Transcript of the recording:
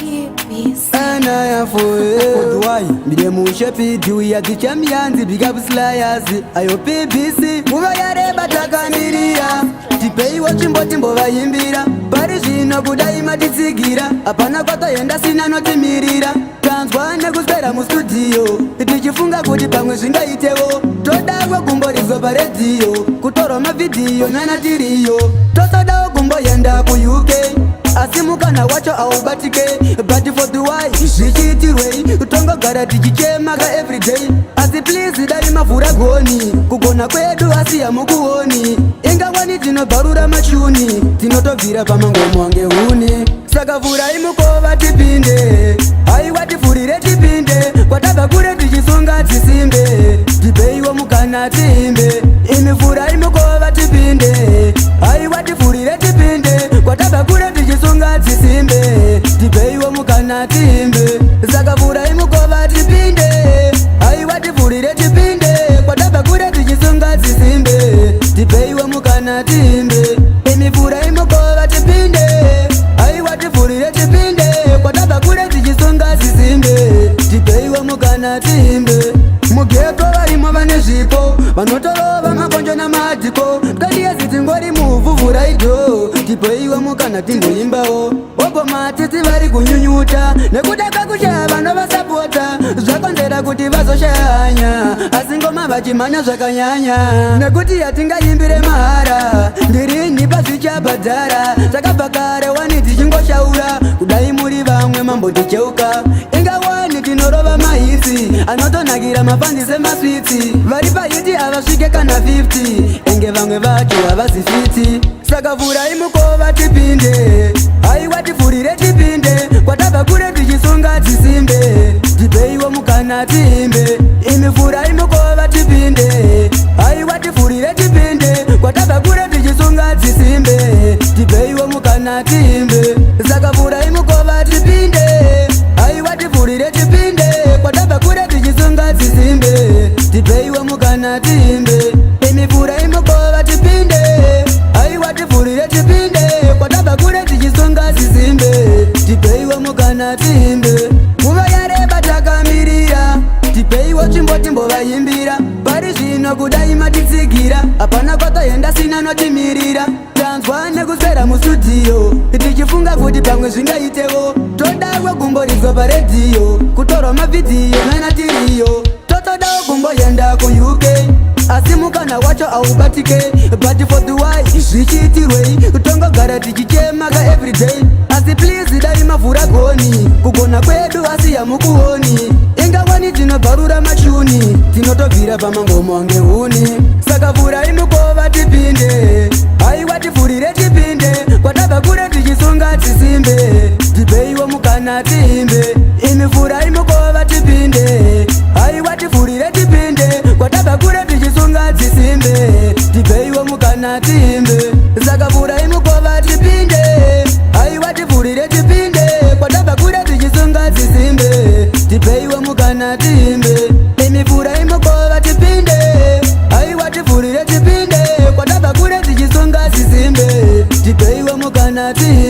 And I am for why? Me the musha pidu ya the champions, big up slayers. Ayo PBC, muga yare bataka miria. Tipei wachimbo timbo vayimbira. Parijino kudai matisigira. Apana kwata yenda sina noti mirira. Tanzwane kustera mu studio. Tichifunga kuti pamwe zvingaitewo. Todagwa kumborizo pa radio. Kutoro ma video nana tiriyo. Tosodawo kumbo yenda ku UK. Asimukana wacho aubatike. But for the why zvichiitirwei utongo gara tichichemaga everyday. Asi please dai mavhura goni. Kugona kwedu asiya mukuoni. Ingawani tinobvarura machuni. Tinotobvira pamangomo wange huni. Saka vhurai mukova tipinde. Aiwa tifurire tipinde. Kwatabva kure tichisunga tisimbe. Tibeiwo mukana timbe. Imi vhurai mukova tipinde. Aiwa tifurire tipinde. Kwatabva kure tichisunga tisimbe. Tibeiwo mukana timbe. Saka vhurai mukova tipinde. Aiwa tifurire tipinde. Kwatabva kure tichisunga tisimbe. Tibeiwo mukana timbe. Imi vhurai mukova tipinde. Aiwa tifurire tipinde. Kwatabva kure tichisunga tisimbe. Tibeiwo mukana timbe. Mugeto varimo vane zvipo vanotorova makonjo namadhiko. Kadiye tingori muvhuvhura idho. Tibeiwo mukana timboimbawo. Bobo matiti vari kunyunyuta. Nekuda kakushaya vanovasapota. Zvakonzera kuti vazoshanya. Asi ngoma vachimhanya zvakanyanya. Nekuti yatingaimbire mahara. Ndirini pazvichabhadhara. Takabva kare wani tichingoshaura. Kudai muri vamwe mamboticheuka. Ingawani tinorova mahitsi. Anotonakira mafandise maswitsi. Vari pahiti havasvike kana 50. Enge vamwe vacho havazifiti. Saka vhurai mukova tipinde. Aiwa tifurire tipinde. Kwatabva kure tichisunga tisimbe. Tibeiwo mukana timbe. Imi vhurai mukova tipinde. Aiwa tifurire tipinde. Kwatabva kure tichisunga tisimbe. Tibeiwo mukana timbe. Saka vhurai mukova tipinde. Aiwa tifurire tipinde. Kwatabva kure tichisunga tisimbe. Tibeiwo mukana timbe. Imi vhurai mukova tipinde. Aiwa tifurire tipinde. Kwatabva kure tichisunga tisimbe. Tibeiwo mukana timbe. Nguva yareba takamirira. Tibeiwo chimbo timbo vayimbira. Pari zvino kudai matitsigira. Apana kwatoenda sina notimirira. Tanzwa nekusera mu studio. Tichifunga kuti pamwe zvingaitewo. Todagwa kumborizo pa radio. Kutoro mavidhiyo nana tiriyo. Totodawo kumboenda ku UK. Asimukana wacho aubatike. But for the why zvichiitirwei utongo gara tichichemaga everyday. Asi please dai mavhura goni. Kugona kwedu asiya mukuoni. Ingawani tinobvarura machuni. Tinotobvira pamangomo wange huni. Saka vhurai mukova tipinde. Aiwa tifurire tipinde. Kwatabva kure tichisunga tisimbe. Tibeiwo mukana timbe. Imi vhurai mukova tipinde. Aiwa tifurire tipinde. Kwatabva kure tichisunga tisimbe. Tibeiwo mukana timbe. Saka vhurai mukova tipinde. Aiwa tifurire tipinde. Kwatabva kure tichisunga tisimbe. Tibeiwo mukana timbe. Imi vhurai mukova tipinde. Aiwa tifurire tipinde. Kwatabva kure tichisunga tisimbe. Tibeiwo mukana timbe.